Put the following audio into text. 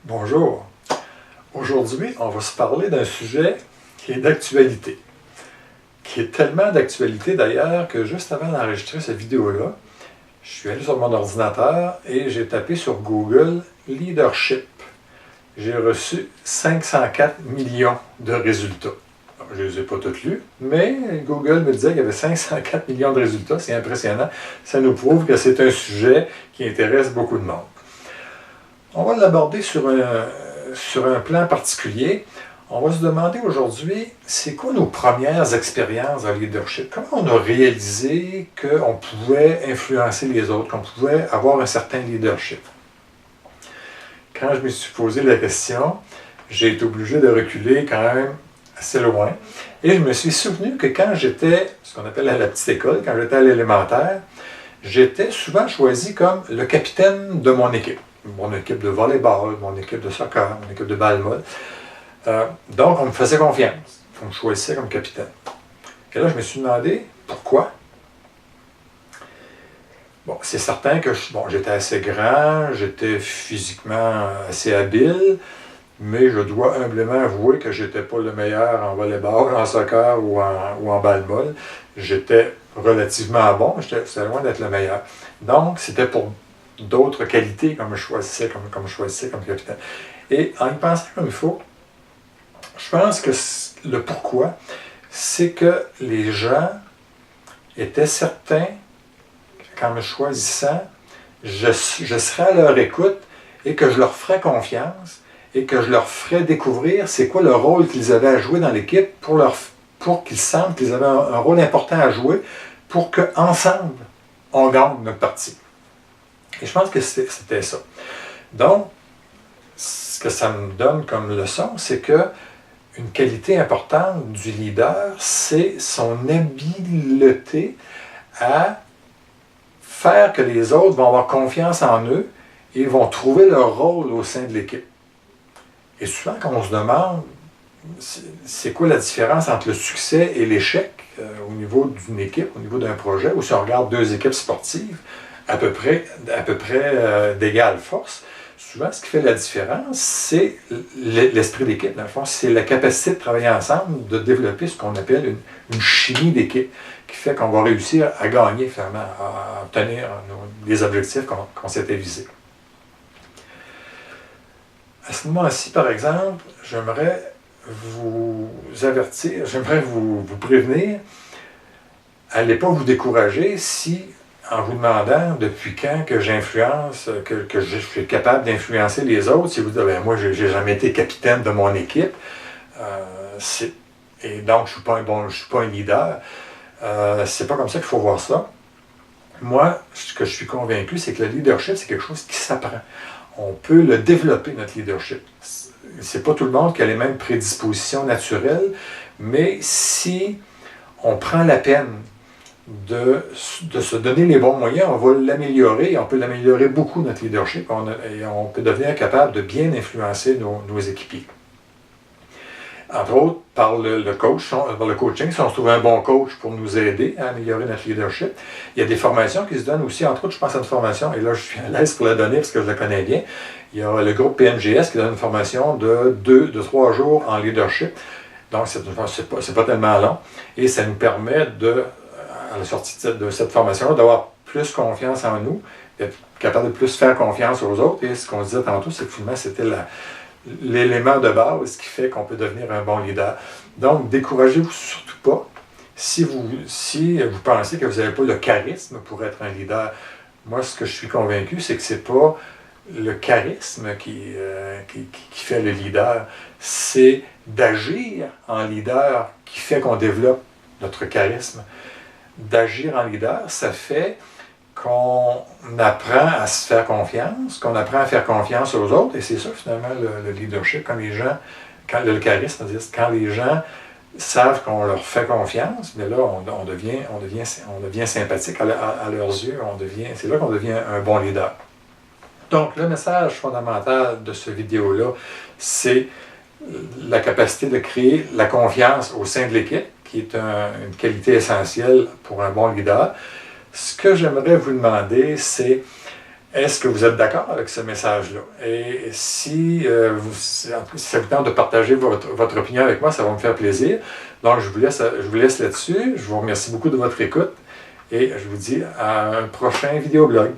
Bonjour. Aujourd'hui, on va se parler d'un sujet qui est d'actualité. Qui est tellement d'actualité d'ailleurs que juste avant d'enregistrer cette vidéo-là, je suis allé sur mon ordinateur et j'ai tapé sur Google Leadership. J'ai reçu 504 millions de résultats. Je ne les ai pas tous lus, mais Google me disait qu'il y avait 504 millions de résultats. C'est impressionnant. Ça nous prouve que c'est un sujet qui intéresse beaucoup de monde. On va l'aborder sur un plan particulier. On va se demander aujourd'hui, c'est quoi nos premières expériences en leadership? Comment on a réalisé qu'on pouvait influencer les autres, qu'on pouvait avoir un certain leadership? Quand je me suis posé la question, j'ai été obligé de reculer quand même assez loin. Et je me suis souvenu que quand j'étais, ce qu'on appelle à la petite école, quand j'étais à l'élémentaire, j'étais souvent choisi comme le capitaine de mon équipe. Mon équipe de volleyball, mon équipe de soccer, mon équipe de balle-molle. Donc, on me faisait confiance. On me choisissait comme capitaine. Et là, je me suis demandé pourquoi. Bon, c'est certain que j'étais assez grand, j'étais physiquement assez habile, mais je dois humblement avouer que je n'étais pas le meilleur en volleyball, en soccer ou en balle-molle. J'étais relativement bon, mais c'était loin d'être le meilleur. Donc, c'était pour d'autres qualités comme je choisissais comme capitaine. Et en y pensant comme il faut, je pense que le pourquoi, c'est que les gens étaient certains qu'en me choisissant, je serais à leur écoute et que je leur ferais confiance et que je leur ferais découvrir c'est quoi le rôle qu'ils avaient à jouer dans l'équipe pour qu'ils sentent qu'ils avaient un rôle important à jouer pour qu'ensemble, on gagne notre partie. Et je pense que c'était ça. Donc, ce que ça me donne comme leçon, c'est que une qualité importante du leader, c'est son habileté à faire que les autres vont avoir confiance en eux et vont trouver leur rôle au sein de l'équipe. Et souvent, quand on se demande c'est quoi la différence entre le succès et l'échec au niveau d'une équipe, au niveau d'un projet, ou si on regarde deux équipes sportives, à peu près d'égale force, souvent, ce qui fait la différence, c'est l'esprit d'équipe. Dans le fond, c'est la capacité de travailler ensemble, de développer ce qu'on appelle une chimie d'équipe, qui fait qu'on va réussir à gagner, finalement, à obtenir les objectifs qu'on s'était visés. À ce moment-ci, par exemple, j'aimerais vous avertir, j'aimerais vous prévenir, allez pas vous décourager si, en vous demandant depuis quand que j'influence, que je suis capable d'influencer les autres, si vous dites, ben, moi, j'ai jamais été capitaine de mon équipe, et donc je suis pas un leader, c'est pas comme ça qu'il faut voir ça. Moi, ce que je suis convaincu, c'est que le leadership, c'est quelque chose qui s'apprend. On peut le développer, notre leadership. C'est pas tout le monde qui a les mêmes prédispositions naturelles, mais si on prend la peine de se donner les bons moyens, on va l'améliorer, on peut l'améliorer beaucoup, notre leadership, et on peut devenir capable de bien influencer nos équipiers. Entre autres, par le coaching, si on se trouve un bon coach pour nous aider à améliorer notre leadership. Il y a des formations qui se donnent aussi, entre autres, je pense à une formation, et là je suis à l'aise pour la donner parce que je la connais bien. Il y a le groupe PNGS qui donne une formation de 3 jours en leadership. Donc, c'est pas tellement long. Et ça nous permet à la sortie de cette formation-là, d'avoir plus confiance en nous, d'être capable de plus faire confiance aux autres. Et ce qu'on disait tantôt, c'est que finalement, c'était l'élément de base qui fait qu'on peut devenir un bon leader. Donc, découragez-vous surtout pas si vous pensez que vous n'avez pas le charisme pour être un leader. Moi, ce que je suis convaincu, c'est que c'est pas le charisme qui fait le leader, c'est d'agir en leader qui fait qu'on développe notre charisme. D'agir en leader, ça fait qu'on apprend à se faire confiance, qu'on apprend à faire confiance aux autres, et c'est ça finalement le leadership, le charisme, c'est-à-dire quand les gens savent qu'on leur fait confiance, mais là on devient sympathique à leurs yeux, c'est là qu'on devient un bon leader. Donc le message fondamental de cette vidéo-là, c'est la capacité de créer la confiance au sein de l'équipe, qui est une qualité essentielle pour un bon leader. Ce que j'aimerais vous demander, c'est Est-ce que vous êtes d'accord avec ce message-là? Et si ça vous tente de partager votre opinion avec moi, ça va me faire plaisir. Donc, je vous laisse là-dessus. Je vous remercie beaucoup de votre écoute et je vous dis à un prochain vidéoblog.